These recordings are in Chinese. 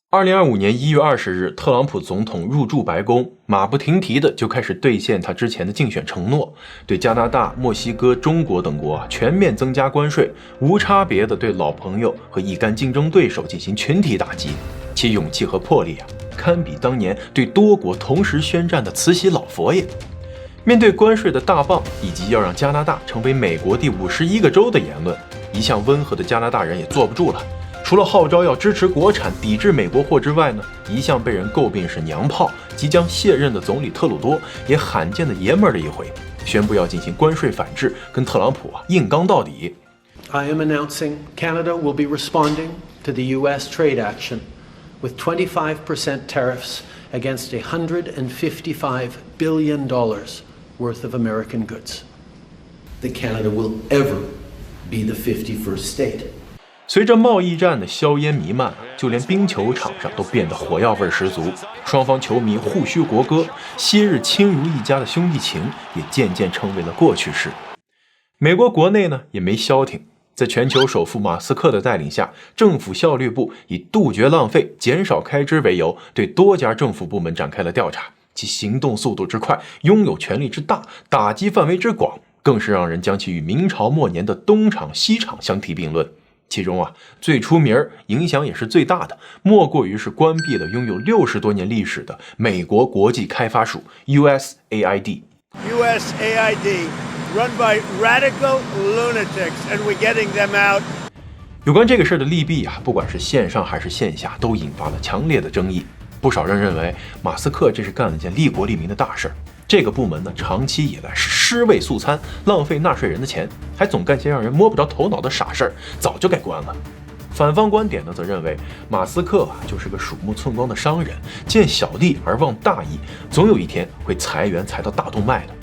2025年1月20日，特朗普总统入驻白宫，马不停蹄的就开始兑现他之前的竞选承诺，对加拿大、墨西哥、中国等国全面增加关税，无差别的对老朋友和一干竞争对手进行群体打击，其勇气和魄力堪比当年对多国同时宣战的慈禧老佛爷。面对关税的大棒以及要让加拿大成为美国第51个州的言论，一向温和的加拿大人也坐不住了。除了号召要支持国产、抵制美国货之外呢，一向被人诟病是娘炮、即将卸任的总理特鲁多也罕见的爷们儿的一回，宣布要进行关税反制，跟特朗普硬刚到底。I am announcing Canada will be responding to the U.S. trade action with 25% tariffs against $155 billion worth of American goods. That Canada will ever be the 51st state.随着贸易战的硝烟弥漫，就连冰球场上都变得火药味十足，双方球迷互嘘国歌，昔日亲如一家的兄弟情也渐渐成为了过去式。美国国内呢也没消停，在全球首富马斯克的带领下，政府效率部以杜绝浪费、减少开支为由，对多家政府部门展开了调查，其行动速度之快，拥有权力之大，打击范围之广，更是让人将其与明朝末年的东厂西厂相提并论。其中最出名、影响也是最大的，莫过于是关闭了拥有60多年历史的美国国际开发署 USAID run by radical lunatics and we're getting them out. 有关这个事的利弊不管是线上还是线下，都引发了强烈的争议。不少人认为马斯克这是干了件利国利民的大事，这个部门呢长期以来是尸位素餐，浪费纳税人的钱，还总干些让人摸不着头脑的傻事儿，早就该关了。反方观点呢则认为马斯克就是个鼠目寸光的商人，见小利而忘大义，总有一天会裁员裁到大动脉的。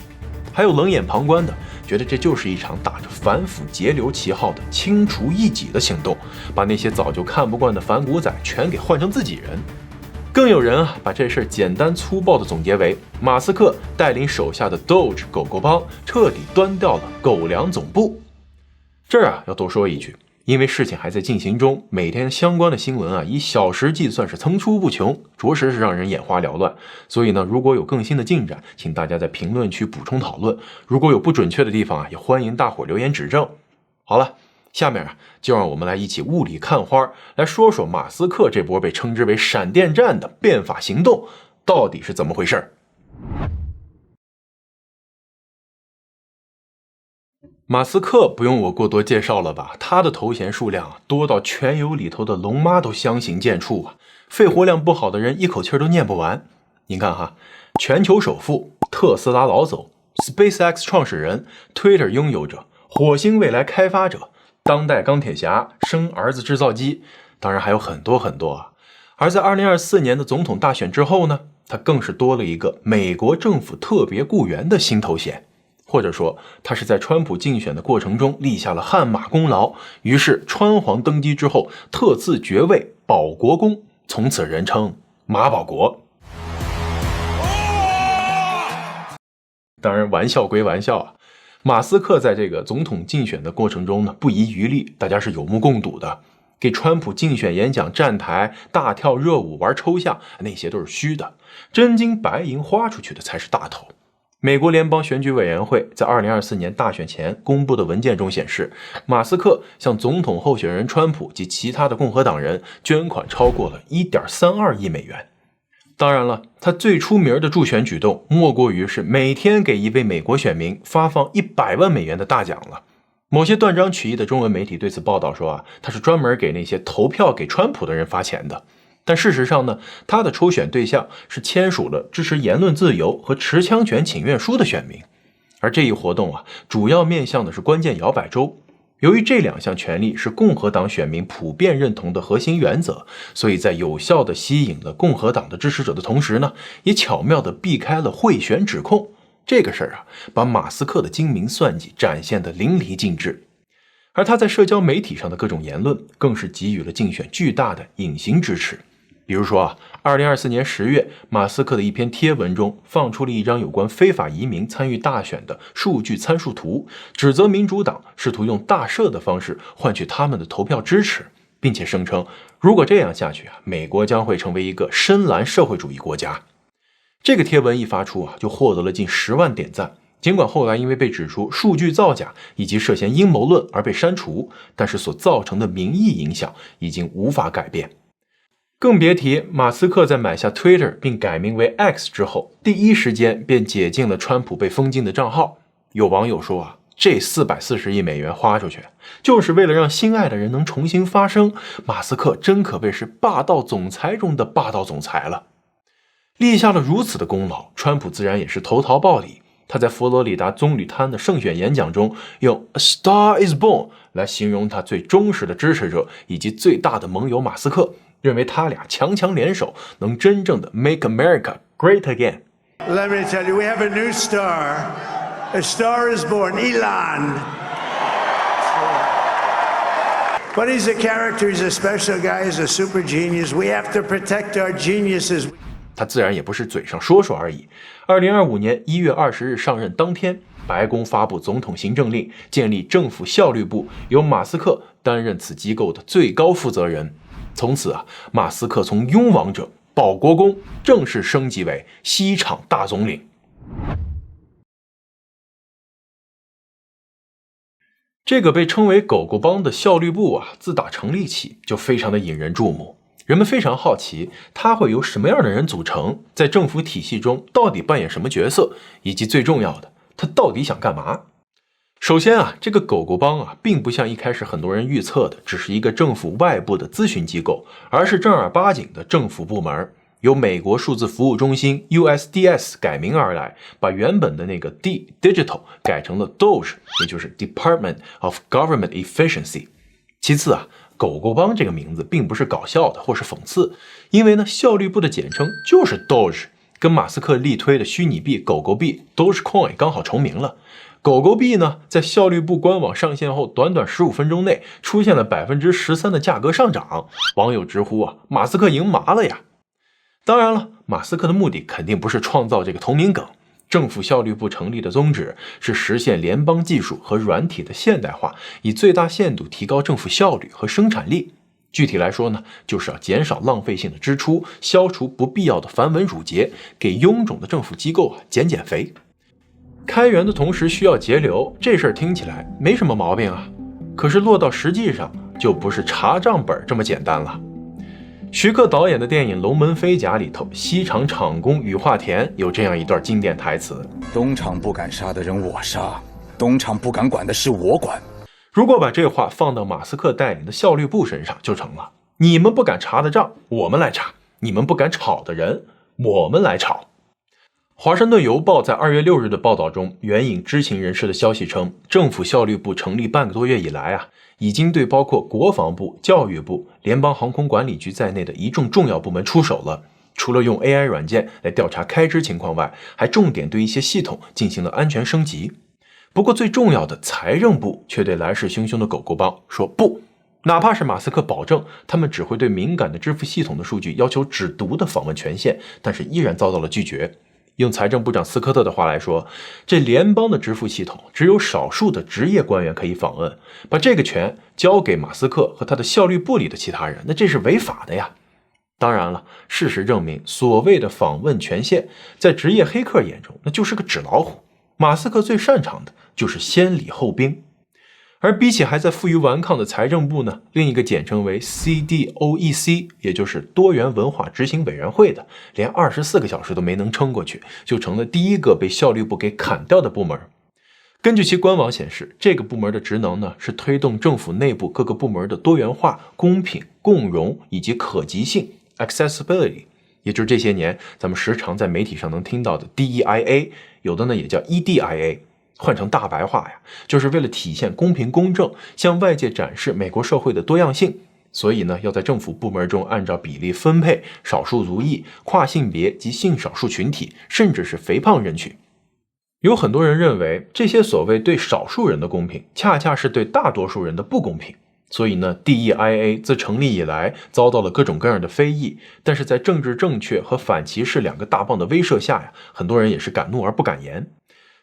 还有冷眼旁观的，觉得这就是一场打着反腐节流旗号的清除异己的行动，把那些早就看不惯的反骨仔全给换成自己人。更有人把这事简单粗暴地总结为马斯克带领手下的 Doge 狗狗帮彻底端掉了狗粮总部。这儿要多说一句，因为事情还在进行中，每天相关的新闻以小时计算是层出不穷，着实是让人眼花缭乱。所以呢，如果有更新的进展，请大家在评论区补充讨论，如果有不准确的地方也欢迎大伙留言指正。好了，下面就让我们来一起雾里看花，来说说马斯克这波被称之为闪电战的变法行动到底是怎么回事。马斯克不用我过多介绍了吧，他的头衔数量多到全游里头的龙妈都相形见绌肺活量不好的人一口气都念不完。您看全球首富、特斯拉老总、SpaceX 创始人、Twitter 拥有者、火星未来开发者、当代钢铁侠、生儿子制造机，当然还有很多很多而在2024年的总统大选之后呢，他更是多了一个美国政府特别雇员的新头衔，或者说他是在川普竞选的过程中立下了汗马功劳，于是川皇登基之后特赐爵位保国公，从此人称马保国。当然玩笑归玩笑马斯克在这个总统竞选的过程中呢，不遗余力，大家是有目共睹的。给川普竞选演讲站台、大跳热舞、玩抽象，那些都是虚的，真金白银花出去的才是大头。美国联邦选举委员会在2024年大选前公布的文件中显示，马斯克向总统候选人川普及其他的共和党人捐款超过了 1.32 亿美元。当然了，他最出名的助选举动莫过于是每天给一位美国选民发放100万美元的大奖了。某些断章取义的中文媒体对此报道说他是专门给那些投票给川普的人发钱的。但事实上呢，他的抽选对象是签署了支持言论自由和持枪权请愿书的选民。而这一活动主要面向的是关键摇摆州。由于这两项权利是共和党选民普遍认同的核心原则，所以在有效地吸引了共和党的支持者的同时呢，也巧妙地避开了贿选指控。这个事儿把马斯克的精明算计展现得淋漓尽致。而他在社交媒体上的各种言论更是给予了竞选巨大的隐形支持。比如说2024年10月，马斯克的一篇贴文中放出了一张有关非法移民参与大选的数据参数图，指责民主党试图用大赦的方式换取他们的投票支持，并且声称，如果这样下去美国将会成为一个深蓝社会主义国家。这个贴文一发出就获得了近10万点赞。尽管后来因为被指出数据造假以及涉嫌阴谋论而被删除，但是所造成的民意影响已经无法改变。更别提马斯克在买下 Twitter 并改名为 X 之后，第一时间便解禁了川普被封禁的账号。有网友说这440亿美元花出去，就是为了让心爱的人能重新发声。马斯克真可谓是霸道总裁中的霸道总裁了。立下了如此的功劳，川普自然也是投桃报李。他在佛罗里达棕榈滩的胜选演讲中，用 "A Star is Born" 来形容他最忠实的支持者以及最大的盟友马斯克，认为他俩强强联手，能真正的 Make America Great Again。 Let me tell you, we have a new star. A star is born, Elon. But he's a character, he's a special guy, he's a super genius. We have to protect our geniuses. 他自然也不是嘴上说说而已。2025年1月20日上任当天，白宫发布总统行政令，建立政府效率部，由马斯克担任此机构的最高负责人。从此马斯克从拥王者、保国公正式升级为西厂大总领。这个被称为狗狗帮的效率部自打成立起就非常的引人注目。人们非常好奇，它会由什么样的人组成，在政府体系中到底扮演什么角色，以及最重要的，它到底想干嘛？首先这个狗狗帮并不像一开始很多人预测的，只是一个政府外部的咨询机构，而是正儿八经的政府部门，由美国数字服务中心 USDS 改名而来，把原本的那个 D Digital 改成了 DOGE， 也就是 Department of Government Efficiency。其次狗狗帮这个名字并不是搞笑的或是讽刺，因为呢，效率部的简称就是 Doge， 跟马斯克力推的虚拟币狗狗币 Dogecoin 刚好重名了。狗狗币呢，在效率部官网上线后，短短15分钟内出现了13%的价格上涨，网友直呼马斯克赢麻了呀！当然了，马斯克的目的肯定不是创造这个同名梗。政府效率部成立的宗旨是实现联邦技术和软体的现代化，以最大限度提高政府效率和生产力。具体来说呢，就是要减少浪费性的支出，消除不必要的繁文缛节，给臃肿的政府机构减肥。开源的同时需要节流，这事儿听起来没什么毛病可是落到实际上就不是查账本这么简单了。徐克导演的电影《龙门飞甲》里头，西厂厂工羽化田有这样一段经典台词：东厂不敢杀的人我杀，东厂不敢管的事我管。如果把这话放到马斯克带领的效率部身上就成了，你们不敢查的账我们来查，你们不敢炒的人我们来炒。华盛顿邮报在2月6日的报道中，援引知情人士的消息称，政府效率部成立半个多月以来已经对包括国防部、教育部、联邦航空管理局在内的一众重要部门出手了。除了用 AI 软件来调查开支情况外，还重点对一些系统进行了安全升级。不过最重要的财政部却对来势汹汹的狗狗帮说不，哪怕是马斯克保证他们只会对敏感的支付系统的数据要求只读的访问权限，但是依然遭到了拒绝。用财政部长斯科特的话来说，这联邦的支付系统只有少数的职业官员可以访问，把这个权交给马斯克和他的效率部里的其他人，那这是违法的呀。当然了，事实证明，所谓的访问权限在职业黑客眼中那就是个纸老虎。马斯克最擅长的就是先礼后兵。而比起还在负隅顽抗的财政部呢，另一个简称为 CDOEC， 也就是多元文化执行委员会的，连24个小时都没能撑过去，就成了第一个被效率部给砍掉的部门。根据其官网显示，这个部门的职能呢，是推动政府内部各个部门的多元化、公平、共融以及可及性 accessibility， 也就是这些年咱们时常在媒体上能听到的 DEIA， 有的呢也叫 EDIA。换成大白话就是为了体现公平公正，向外界展示美国社会的多样性，所以呢，要在政府部门中按照比例分配少数族裔、跨性别及性少数群体，甚至是肥胖人群。有很多人认为，这些所谓对少数人的公平，恰恰是对大多数人的不公平。所以呢 ，DEIA 自成立以来遭到了各种各样的非议，但是在政治正确和反歧视两个大棒的威慑下很多人也是敢怒而不敢言。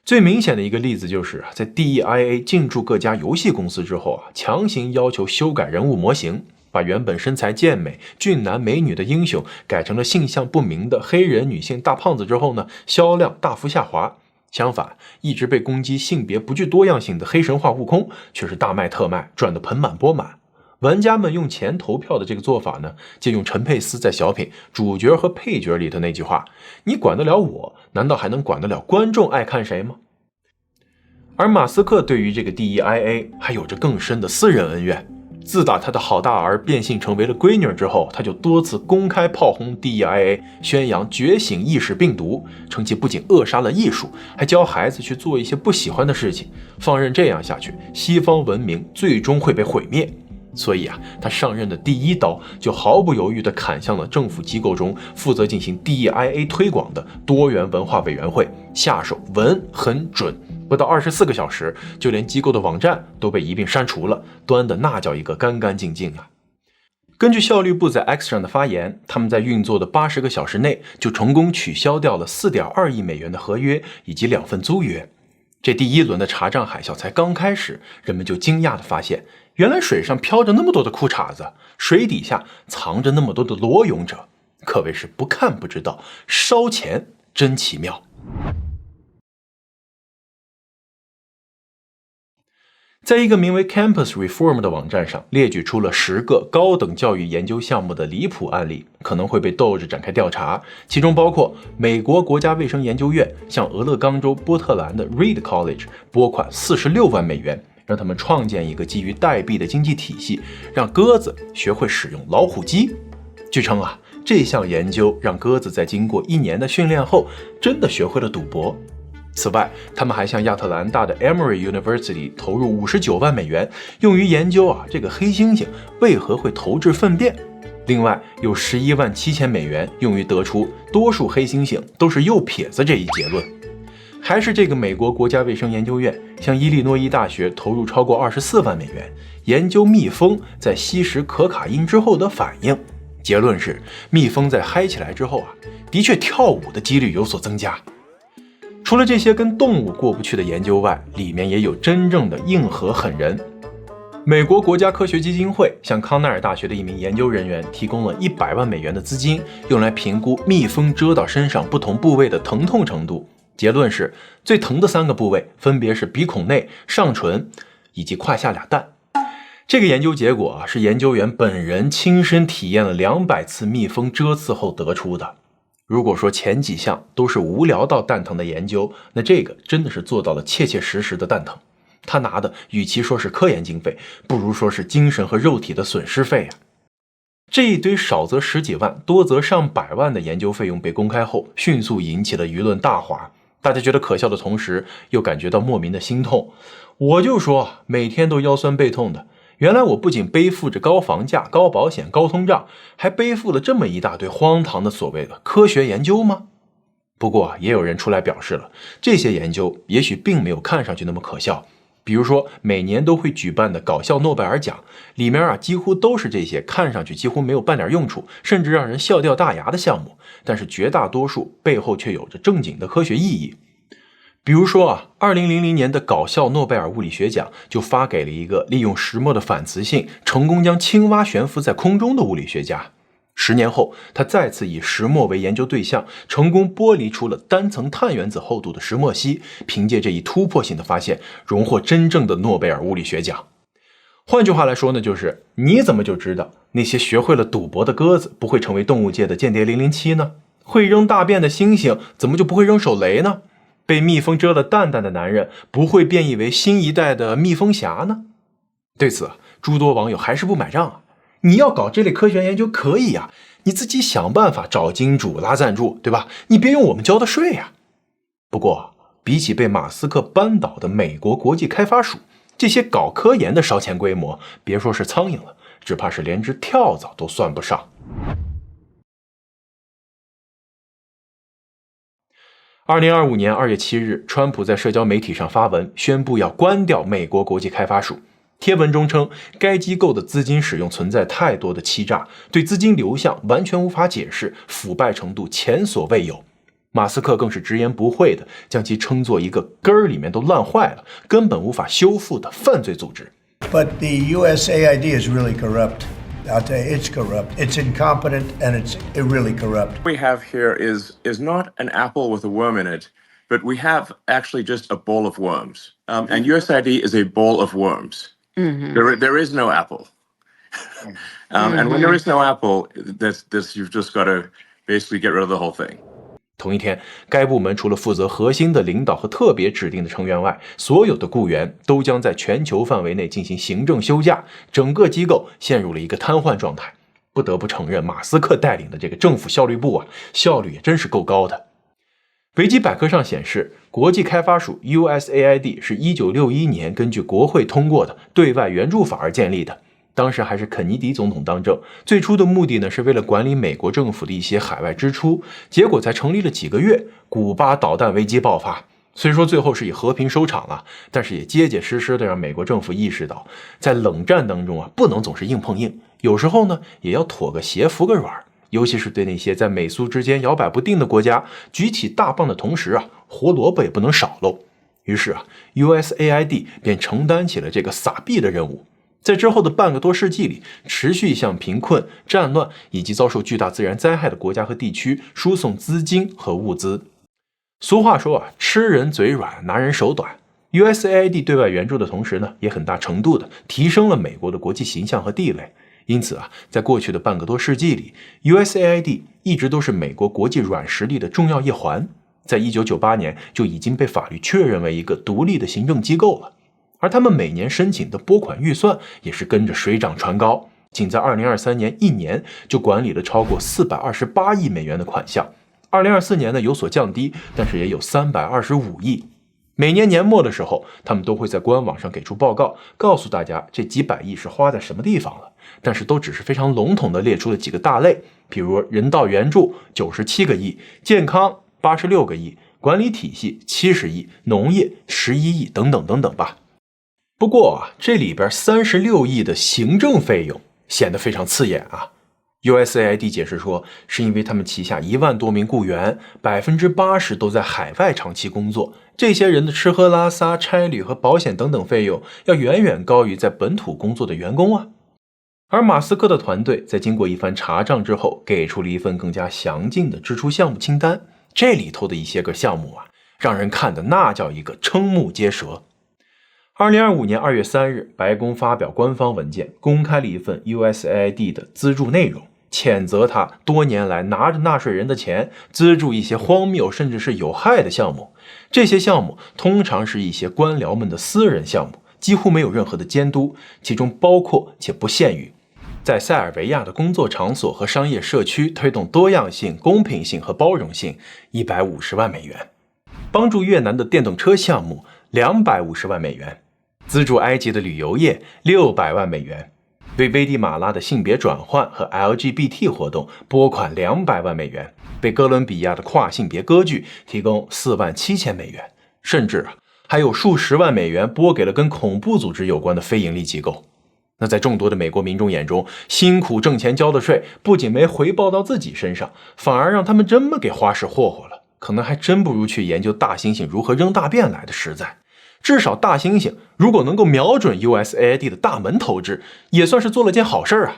最明显的一个例子就是在 DEIA 进驻各家游戏公司之后强行要求修改人物模型，把原本身材健美、俊男美女的英雄改成了性向不明的黑人女性大胖子之后呢，销量大幅下滑。相反，一直被攻击性别不具多样性的黑神话悟空却是大卖特卖，赚得盆满钵满。玩家们用钱投票的这个做法呢，借用陈佩斯在小品《主角和配角》里的那句话：你管得了我，难道还能管得了观众爱看谁吗？而马斯克对于这个 DEIA 还有着更深的私人恩怨。自打他的好大儿变性成为了闺女之后，他就多次公开炮轰 DEIA， 宣扬觉醒意识病毒，称其不仅扼杀了艺术，还教孩子去做一些不喜欢的事情。放任这样下去，西方文明最终会被毁灭。所以他上任的第一刀就毫不犹豫地砍向了政府机构中负责进行 DEIA 推广的多元文化委员会，下手稳很准。不到24个小时，就连机构的网站都被一并删除了，端的那叫一个干干净净啊！根据效率部在 X 上的发言，他们在运作的80个小时内就成功取消掉了4.2亿美元的合约以及2份租约。这第一轮的查账海啸才刚开始，人们就惊讶地发现，原来水上飘着那么多的裤衩子，水底下藏着那么多的裸泳者，可谓是不看不知道，烧钱真奇妙。在一个名为 Campus Reform 的网站上，列举出了10个高等教育研究项目的离谱案例，可能会被斗着展开调查。其中包括美国国家卫生研究院向俄勒冈州波特兰的 Reed College 拨款46万美元，让他们创建一个基于代币的经济体系，让鸽子学会使用老虎机。据称这项研究让鸽子在经过1年的训练后，真的学会了赌博。此外，他们还向亚特兰大的 Emory University 投入59万美元，用于研究这个黑猩猩为何会投掷粪便。另外，有11万7千美元用于得出多数黑猩猩都是右撇子这一结论。还是这个美国国家卫生研究院向伊利诺伊大学投入超过24万美元，研究蜜蜂在吸食可卡因之后的反应。结论是，蜜蜂在嗨起来之后的确跳舞的几率有所增加。除了这些跟动物过不去的研究外，里面也有真正的硬核狠人。美国国家科学基金会向康奈尔大学的一名研究人员提供了100万美元的资金，用来评估蜜蜂蛰到身上不同部位的疼痛程度。结论是，最疼的3个部位分别是鼻孔内、上唇以及胯下2蛋。这个研究结果是研究员本人亲身体验了200次蜜蜂蛰刺后得出的。如果说前几项都是无聊到蛋疼的研究，那这个真的是做到了切切实实的蛋疼。他拿的与其说是科研经费，不如说是精神和肉体的损失费这一堆少则10几万，多则上百万的研究费用被公开后，迅速引起了舆论大哗。大家觉得可笑的同时，又感觉到莫名的心痛。我就说，每天都腰酸背痛的，原来我不仅背负着高房价、高保险、高通胀，还背负了这么一大堆荒唐的所谓的科学研究吗？不过也有人出来表示了，这些研究也许并没有看上去那么可笑。比如说每年都会举办的搞笑诺贝尔奖，里面几乎都是这些看上去几乎没有半点用处，甚至让人笑掉大牙的项目，但是绝大多数背后却有着正经的科学意义。比如说2000年的搞笑诺贝尔物理学奖就发给了一个利用石墨的反磁性成功将青蛙悬浮在空中的物理学家。10年后，他再次以石墨为研究对象，成功剥离出了单层碳原子厚度的石墨烯，凭借这一突破性的发现，荣获真正的诺贝尔物理学奖。换句话来说呢，就是你怎么就知道那些学会了赌博的鸽子不会成为动物界的间谍007呢？会扔大便的猩猩怎么就不会扔手雷呢？被蜜蜂蛰了蛋蛋的男人不会变异为新一代的蜜蜂侠呢？对此，诸多网友还是不买账你要搞这类科学研究可以你自己想办法找金主拉赞助，对吧？你别用我们交的税不过，比起被马斯克扳倒的美国国际开发署，这些搞科研的烧钱规模，别说是苍蝇了，只怕是连只跳蚤都算不上。2025年2月7日，川普在社交媒体上发文，宣布要关掉美国国际开发署。贴文中称，该机构的资金使用存在太多的欺诈，对资金流向完全无法解释，腐败程度前所未有。马斯克更是直言不讳的将其称作一个根儿里面都烂坏了，根本无法修复的犯罪组织。But the USAID is really corrupt. I'll tell you, it's corrupt. It's incompetent, and it's really corrupt. What we have here is not an apple with a worm in it, but we have actually just a bowl of worms. And USAID is a bowl of worms. There is no apple. And when there is no apple, you've just got to basically get rid of the whole thing. 同一天，该部门除了负责核心的领导和特别指定的成员外，所有的雇员都将在全球范围内进行行政休假，整个机构陷入了一个瘫痪状态。不得不承认，马斯克带领的这个政府效率部效率也真是够高的。维基百科上显示，国际开发署 USAID 是1961年根据国会通过的对外援助法而建立的。当时还是肯尼迪总统当政，最初的目的呢是为了管理美国政府的一些海外支出，结果才成立了几个月，古巴导弹危机爆发。虽说最后是以和平收场了，但是也结结实实的让美国政府意识到，在冷战当中不能总是硬碰硬，有时候呢也要妥个协服个软，尤其是对那些在美苏之间摇摆不定的国家，举起大棒的同时胡萝卜也不能少喽。于是USAID 便承担起了这个撒币的任务。在之后的半个多世纪里，持续向贫困、战乱以及遭受巨大自然灾害的国家和地区输送资金和物资。俗话说吃人嘴软，拿人手短。USAID 对外援助的同时呢，也很大程度的提升了美国的国际形象和地位。因此在过去的半个多世纪里 ，USAID 一直都是美国国际软实力的重要一环。在1998年就已经被法律确认为一个独立的行政机构了。而他们每年申请的拨款预算也是跟着水涨船高，仅在2023年1年就管理了超过428亿美元的款项。2024年呢有所降低，但是也有325亿。每年年末的时候，他们都会在官网上给出报告，告诉大家这几百亿是花在什么地方了，但是都只是非常笼统的列出了几个大类，比如人道援助97个亿，健康86个亿，管理体系70亿，农业11亿等等等等吧。不过这里边36亿的行政费用显得非常刺眼USAID 解释说，是因为他们旗下1万多名雇员，80%都在海外长期工作，这些人的吃喝拉撒、差旅和保险等等费用要远远高于在本土工作的员工而马斯克的团队在经过一番查账之后，给出了一份更加详尽的支出项目清单，这里头的一些个项目让人看的那叫一个瞠目结舌。2025年2月3日，白宫发表官方文件，公开了一份 USAID 的资助内容，谴责他多年来拿着纳税人的钱资助一些荒谬甚至是有害的项目。这些项目通常是一些官僚们的私人项目，几乎没有任何的监督，其中包括且不限于在塞尔维亚的工作场所和商业社区推动多样性、公平性和包容性150万美元，帮助越南的电动车项目250万美元，资助埃及的旅游业600万美元，为危地马拉的性别转换和 LGBT 活动拨款200万美元，为哥伦比亚的跨性别歌剧提供4万7千美元，甚至还有数十万美元拨给了跟恐怖组织有关的非营利机构。那在众多的美国民众眼中，辛苦挣钱交的税不仅没回报到自己身上，反而让他们这么给花式霍霍了，可能还真不如去研究大猩猩如何扔大便来的实在。至少大猩猩如果能够瞄准 USAID 的大门投掷，也算是做了件好事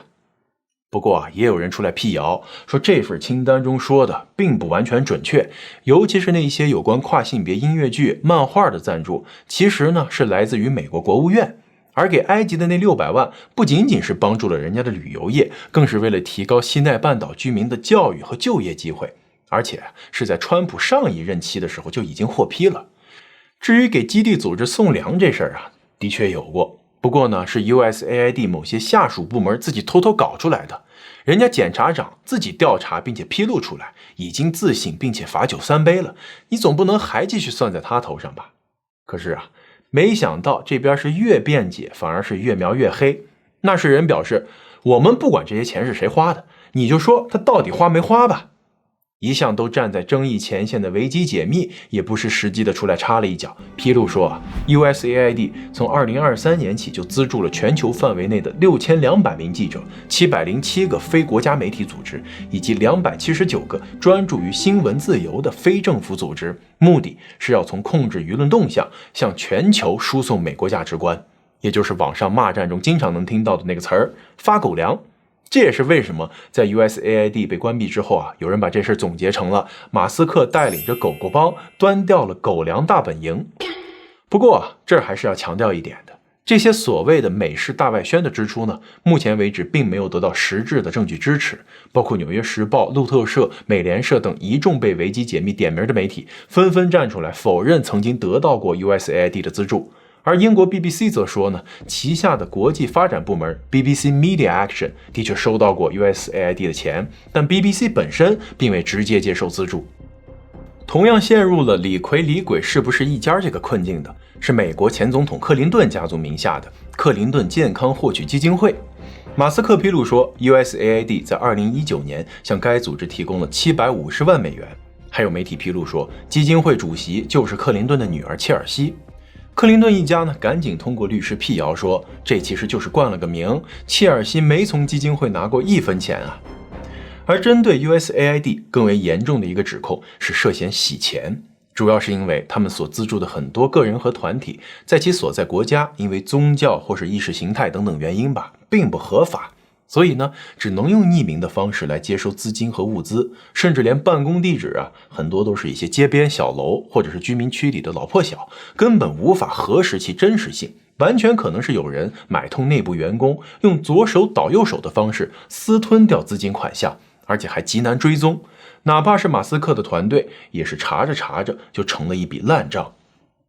不过也有人出来辟谣，说这份清单中说的并不完全准确，尤其是那些有关跨性别音乐剧、漫画的赞助，其实呢是来自于美国国务院。而给埃及的那600万不仅仅是帮助了人家的旅游业，更是为了提高西奈半岛居民的教育和就业机会，而且是在川普上一任期的时候就已经获批了。至于给基地组织送粮这事儿的确有过，不过呢是 USAID 某些下属部门自己偷偷搞出来的，人家检察长自己调查并且披露出来，已经自省并且罚酒3杯了，你总不能还继续算在他头上吧？可是没想到这边是越辩解反而是越描越黑。纳税人表示，我们不管这些钱是谁花的，你就说他到底花没花吧。一向都站在争议前线的维基解密也不失时机的出来插了一脚，披露说USAID 从2023年起就资助了全球范围内的6200名记者、707个非国家媒体组织以及279个专注于新闻自由的非政府组织，目的是要从控制舆论动向向全球输送美国价值观，也就是网上骂战中经常能听到的那个词儿——发狗粮。这也是为什么在 USAID 被关闭之后啊，有人把这事总结成了马斯克带领着狗狗帮端掉了狗粮大本营。不过啊，这儿还是要强调一点的，这些所谓的美式大外宣的支出呢，目前为止并没有得到实质的证据支持，包括纽约时报、路透社、美联社等一众被维基解密点名的媒体纷纷站出来否认曾经得到过 USAID 的资助。而英国 BBC 则说呢，旗下的国际发展部门 BBC Media Action 的确收到过 USAID 的钱，但 BBC 本身并未直接接受资助。同样陷入了李逵李鬼是不是一家这个困境的是美国前总统克林顿家族名下的克林顿健康获取基金会。马斯克披露说 USAID 在2019年向该组织提供了750万美元，还有媒体披露说基金会主席就是克林顿的女儿切尔西。克林顿一家呢，赶紧通过律师辟谣说，这其实就是冠了个名，切尔西没从基金会拿过1分钱啊。而针对 USAID 更为严重的一个指控是涉嫌洗钱，主要是因为他们所资助的很多个人和团体，在其所在国家因为宗教或是意识形态等等原因吧，并不合法，所以呢，只能用匿名的方式来接收资金和物资，甚至连办公地址啊，很多都是一些街边小楼或者是居民区里的老破小，根本无法核实其真实性，完全可能是有人买通内部员工，用左手倒右手的方式私吞掉资金款项，而且还极难追踪，哪怕是马斯克的团队也是查着查着就成了一笔烂账。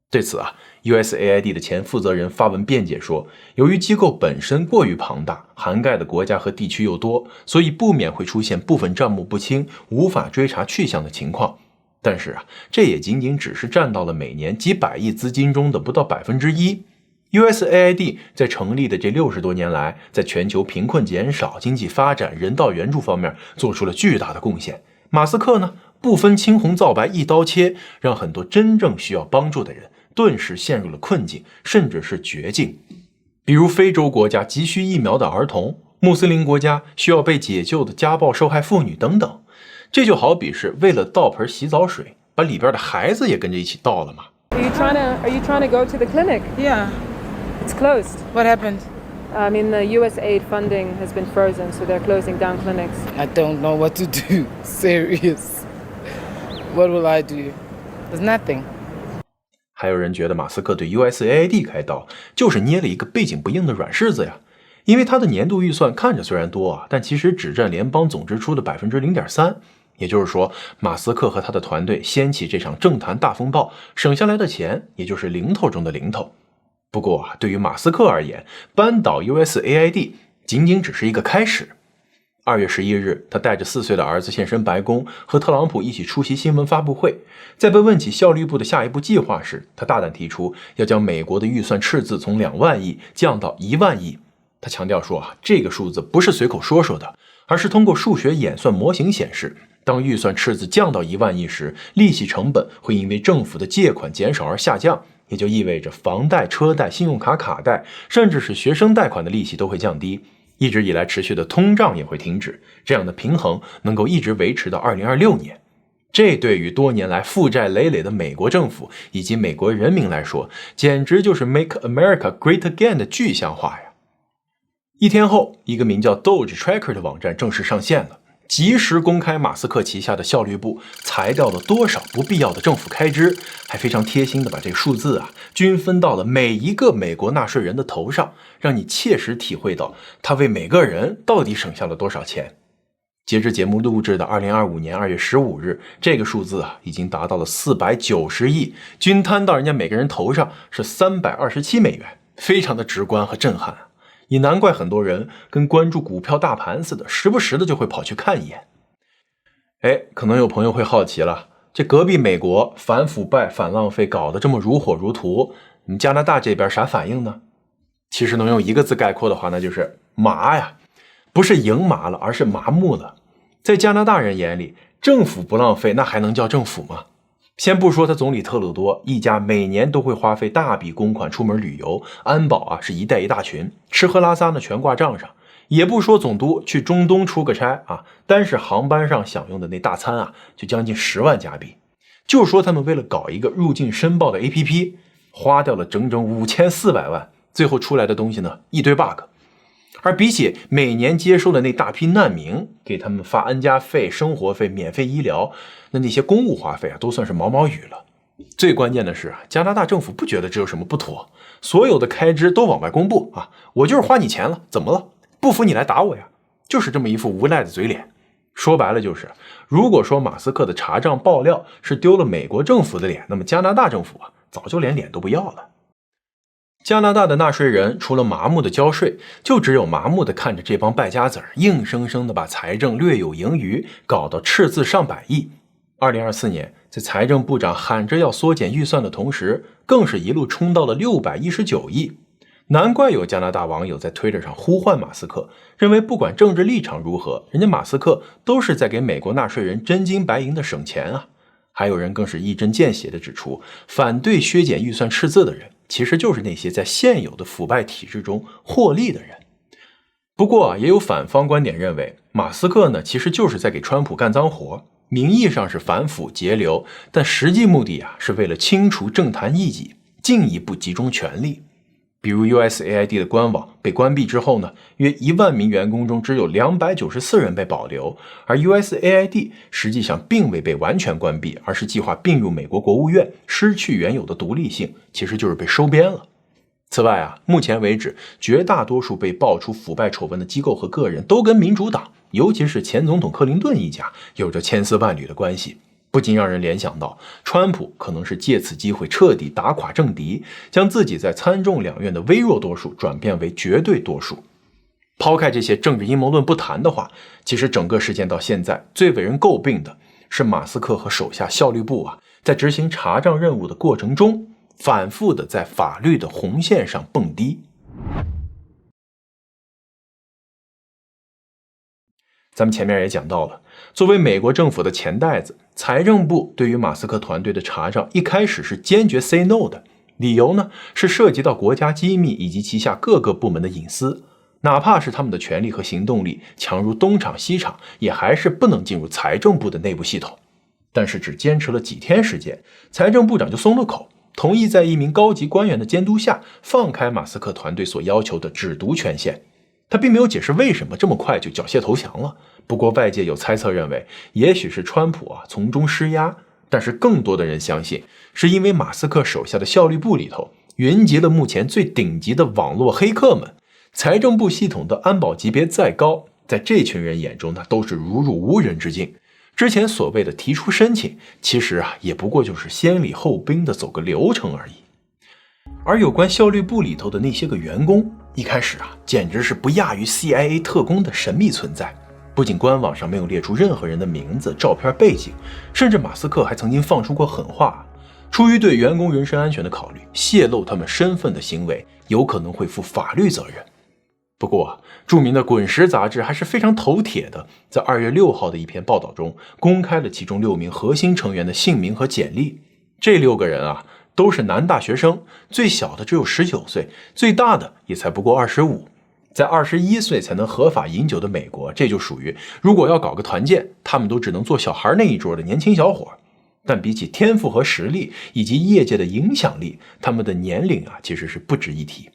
对此啊， USAID 的前负责人发文辩解说，由于机构本身过于庞大，涵盖的国家和地区又多，所以不免会出现部分账目不清，无法追查去向的情况。但是啊，这也仅仅只是占到了每年几百亿资金中的不到1%。USAID 在成立的这60多年来，在全球贫困减少、经济发展、人道援助方面做出了巨大的贡献。马斯克呢，不分青红皂白一刀切，让很多真正需要帮助的人顿时陷入了困境，甚至是绝境。比如非洲国家急需疫苗的儿童，穆斯林国家需要被解救的家暴受害妇女等等。这就好比是为了倒盆洗澡水，把里边的孩子也跟着一起倒了嘛。Are you trying to go to the clinic? Yeah. It's closed. What happened? I mean, the USAID funding has been frozen, so they're closing down clinics. I don't know what to do. Serious. What will I do? There's nothing. 还有人觉得马斯克对 USAID 开刀就是捏了一个背景不硬的软柿子呀，因为他的年度预算看着虽然多啊，但其实只占联邦总支出的 0.3%。也就是说，马斯克和他的团队掀起这场政坛大风暴，省下来的钱也就是零头中的零头。不过啊，对于马斯克而言，扳倒 USAID 仅仅只是一个开始。2月11日，他带着4岁的儿子现身白宫，和特朗普一起出席新闻发布会。在被问起效率部的下一步计划时，他大胆提出要将美国的预算赤字从2万亿降到1万亿。他强调说啊，这个数字不是随口说说的，而是通过数学演算模型显示，当预算赤字降到1万亿时，利息成本会因为政府的借款减少而下降，也就意味着房贷、车贷、信用卡卡贷，甚至是学生贷款的利息都会降低，一直以来持续的通胀也会停止，这样的平衡能够一直维持到2026年。这对于多年来负债累累的美国政府以及美国人民来说，简直就是 Make America Great Again 的具象化呀。一天后，一个名叫 Doge Tracker 的网站正式上线了，及时公开马斯克旗下的效率部裁掉了多少不必要的政府开支，还非常贴心的把这个数字均分到了每一个美国纳税人的头上，让你切实体会到他为每个人到底省下了多少钱。截至节目录制的2025年2月15日，这个数字已经达到了490亿，均摊到人家每个人头上是327美元，非常的直观和震撼。也难怪很多人跟关注股票大盘似的，时不时的就会跑去看一眼。可能有朋友会好奇了，这隔壁美国反腐败反浪费搞得这么如火如荼，你们加拿大这边啥反应呢？其实能用一个字概括的话，那就是麻呀，不是赢麻了，而是麻木了。在加拿大人眼里，政府不浪费那还能叫政府吗？先不说他总理特鲁多一家每年都会花费大笔公款出门旅游，安保是一带一大群，吃喝拉撒呢全挂账上。也不说总督去中东出个差单是航班上享用的那大餐就将近10万加币。就说他们为了搞一个入境申报的 APP， 花掉了整整5400万，最后出来的东西呢一堆 bug。而比起每年接收的那大批难民，给他们发安家费、生活费、免费医疗，那些公务花费啊，都算是毛毛雨了。最关键的是啊，加拿大政府不觉得这有什么不妥，所有的开支都往外公布啊，我就是花你钱了，怎么了？不服你来打我呀，就是这么一副无赖的嘴脸。说白了就是，如果说马斯克的查账爆料是丢了美国政府的脸，那么加拿大政府啊，早就连脸都不要了。加拿大的纳税人除了麻木的交税，就只有麻木的看着这帮败家子儿硬生生的把财政略有盈余搞到赤字上百亿。2024年，在财政部长喊着要缩减预算的同时，更是一路冲到了619亿。难怪有加拿大网友在推特上呼唤马斯克，认为不管政治立场如何，人家马斯克都是在给美国纳税人真金白银的省钱啊。还有人更是一针见血地指出，反对削减预算赤字的人其实就是那些在现有的腐败体制中获利的人。不过也有反方观点认为，马斯克呢其实就是在给川普干脏活，名义上是反腐节流，但实际目的啊是为了清除政坛异己，进一步集中权力。比如 USAID 的官网被关闭之后呢，约1万名员工中只有294人被保留，而 USAID 实际上并未被完全关闭，而是计划并入美国国务院，失去原有的独立性，其实就是被收编了。此外啊，目前为止，绝大多数被爆出腐败丑闻的机构和个人都跟民主党，尤其是前总统克林顿一家，有着千丝万缕的关系。不禁让人联想到，川普可能是借此机会彻底打垮政敌，将自己在参众两院的微弱多数转变为绝对多数。抛开这些政治阴谋论不谈的话，其实整个事件到现在最为人诟病的是马斯克和手下效率部啊，在执行查账任务的过程中，反复的在法律的红线上蹦迪。咱们前面也讲到了，作为美国政府的钱袋子，财政部对于马斯克团队的查账一开始是坚决 say no 的，理由呢是涉及到国家机密以及旗下各个部门的隐私，哪怕是他们的权力和行动力强如东厂西厂，也还是不能进入财政部的内部系统。但是只坚持了几天时间，财政部长就松了口，同意在一名高级官员的监督下放开马斯克团队所要求的只读权限。他并没有解释为什么这么快就缴械投降了，不过外界有猜测认为，也许是川普从中施压，但是更多的人相信，是因为马斯克手下的效率部里头云集了目前最顶级的网络黑客们，财政部系统的安保级别再高，在这群人眼中都是如入无人之境。之前所谓的提出申请，其实也不过就是先礼后兵的走个流程而已。而有关效率部里头的那些个员工，一开始简直是不亚于 CIA 特工的神秘存在。不仅官网上没有列出任何人的名字、照片、背景，甚至马斯克还曾经放出过狠话，出于对员工人身安全的考虑，泄露他们身份的行为有可能会负法律责任。不过著名的《滚石》杂志还是非常头铁的，在2月6号的一篇报道中公开了其中6名核心成员的姓名和简历。这6个人都是男大学生，最小的只有19岁，最大的也才不过25。在21岁才能合法饮酒的美国，这就属于如果要搞个团建，他们都只能做小孩那一桌的年轻小伙。但比起天赋和实力以及业界的影响力，他们的年龄其实是不值一提。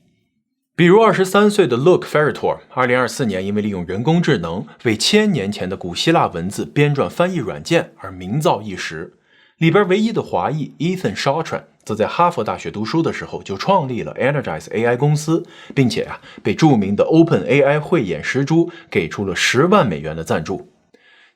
比如23岁的 Luke Ferritor 2024年因为利用人工智能为1000年前的古希腊文字编撰翻译软件而名噪一时。里边唯一的华裔 Ethan Chartrand 则在哈佛大学读书的时候就创立了 Energize AI 公司，并且被著名的 OpenAI 慧眼识珠给出了10万美元的赞助。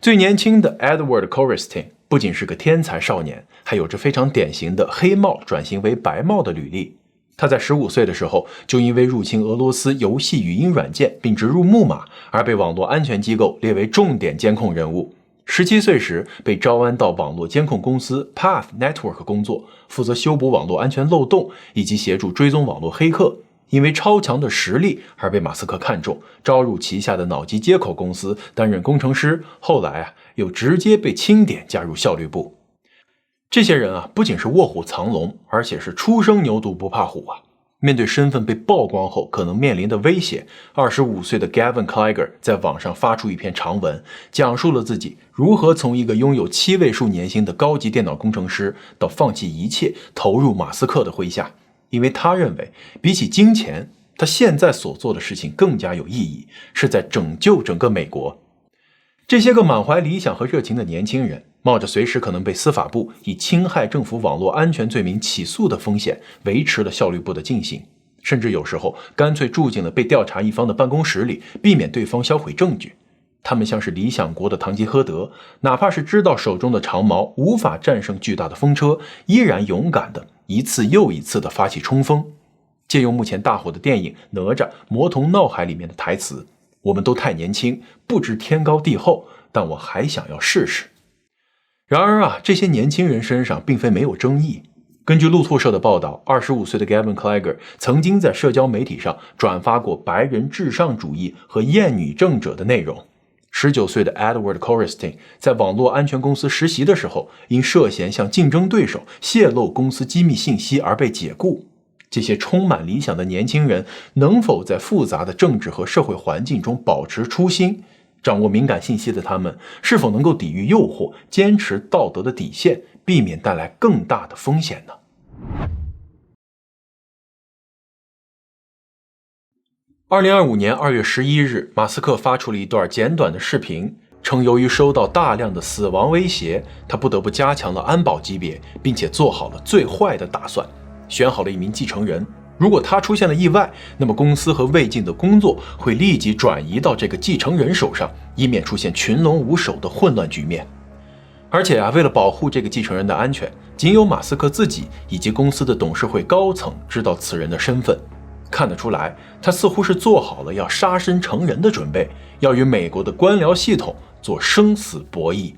最年轻的 Edward Koristin 不仅是个天才少年，还有着非常典型的黑帽转型为白帽的履历。他在15岁的时候就因为入侵俄罗斯游戏语音软件并植入木马而被网络安全机构列为重点监控人物。17岁时被招安到网络监控公司 Path Network 工作，负责修补网络安全漏洞以及协助追踪网络黑客。因为超强的实力而被马斯克看中，招入旗下的脑机接口公司担任工程师，后来又直接被钦点加入效率部。这些人不仅是卧虎藏龙，而且是初生牛犊不怕虎面对身份被曝光后可能面临的威胁，25岁的 Gavin Kleiger 在网上发出一篇长文，讲述了自己如何从一个拥有7位数年薪的高级电脑工程师到放弃一切投入马斯克的麾下。因为他认为比起金钱，他现在所做的事情更加有意义，是在拯救整个美国。这些个满怀理想和热情的年轻人，冒着随时可能被司法部以侵害政府网络安全罪名起诉的风险，维持了效率部的进行，甚至有时候干脆住进了被调查一方的办公室里，避免对方销毁证据。他们像是理想国的堂吉诃德，哪怕是知道手中的长矛无法战胜巨大的风车，依然勇敢的一次又一次的发起冲锋。借用目前大火的电影《哪吒魔童闹海》里面的台词，我们都太年轻，不知天高地厚，但我还想要试试。然而这些年轻人身上并非没有争议。根据路透社的报道，25岁的 Gavin Clegger 曾经在社交媒体上转发过白人至上主义和厌女症者的内容。19岁的 Edward Corristin 在网络安全公司实习的时候，因涉嫌向竞争对手泄露公司机密信息而被解雇。这些充满理想的年轻人能否在复杂的政治和社会环境中保持初心？掌握敏感信息的他们是否能够抵御诱惑，坚持道德的底线，避免带来更大的风险呢？2025年2月11日，马斯克发出了一段简短的视频，称由于收到大量的死亡威胁，他不得不加强了安保级别，并且做好了最坏的打算，选好了一名继承人。如果他出现了意外，那么公司和魏晋的工作会立即转移到这个继承人手上，以免出现群龙无首的混乱局面。而且为了保护这个继承人的安全，仅有马斯克自己以及公司的董事会高层知道此人的身份。看得出来，他似乎是做好了要杀身成仁的准备，要与美国的官僚系统做生死博弈。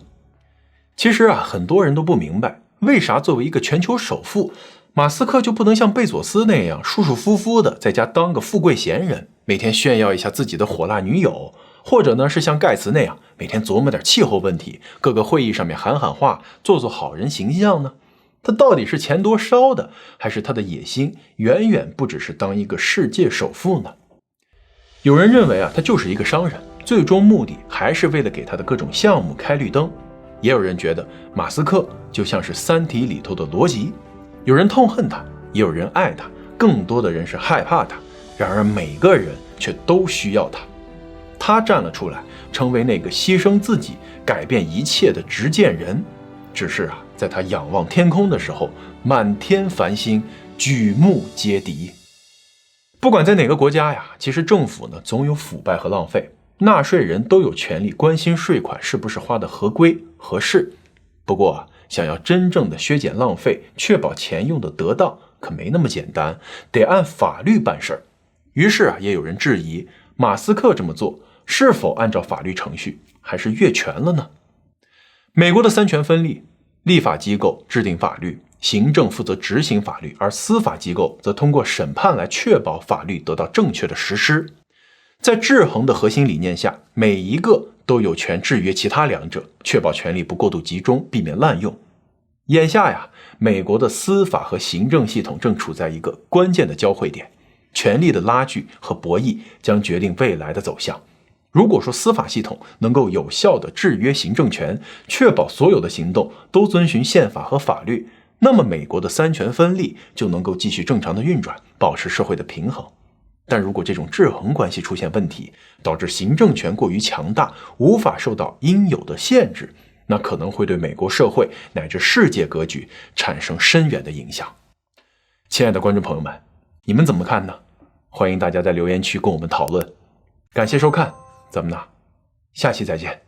其实很多人都不明白，为啥作为一个全球首富，马斯克就不能像贝佐斯那样舒舒服服的在家当个富贵闲人，每天炫耀一下自己的火辣女友，或者呢是像盖茨那样每天琢磨点气候问题，各个会议上面喊喊话，做做好人形象呢？他到底是钱多烧的，还是他的野心远远不只是当一个世界首富呢？有人认为他就是一个商人，最终目的还是为了给他的各种项目开绿灯。也有人觉得马斯克就像是《三体》里头的罗辑，有人痛恨他，也有人爱他，更多的人是害怕他。然而每个人却都需要他。他站了出来，成为那个牺牲自己改变一切的执剑人。只是在他仰望天空的时候，满天繁星，举目皆敌。不管在哪个国家其实政府呢总有腐败和浪费，纳税人都有权利关心税款是不是花的合规合适。不过想要真正的削减浪费，确保钱用的得当，可没那么简单，得按法律办事儿。于是也有人质疑马斯克这么做是否按照法律程序，还是越权了呢？美国的三权分立，立法机构制定法律，行政负责执行法律，而司法机构则通过审判来确保法律得到正确的实施。在制衡的核心理念下，每一个都有权制约其他两者，确保权力不过度集中，避免滥用。眼下美国的司法和行政系统正处在一个关键的交汇点，权力的拉锯和博弈将决定未来的走向。如果说司法系统能够有效地制约行政权，确保所有的行动都遵循宪法和法律，那么美国的三权分立就能够继续正常的运转，保持社会的平衡。但如果这种制衡关系出现问题，导致行政权过于强大，无法受到应有的限制，那可能会对美国社会乃至世界格局产生深远的影响。亲爱的观众朋友们，你们怎么看呢？欢迎大家在留言区跟我们讨论。感谢收看，咱们下期再见。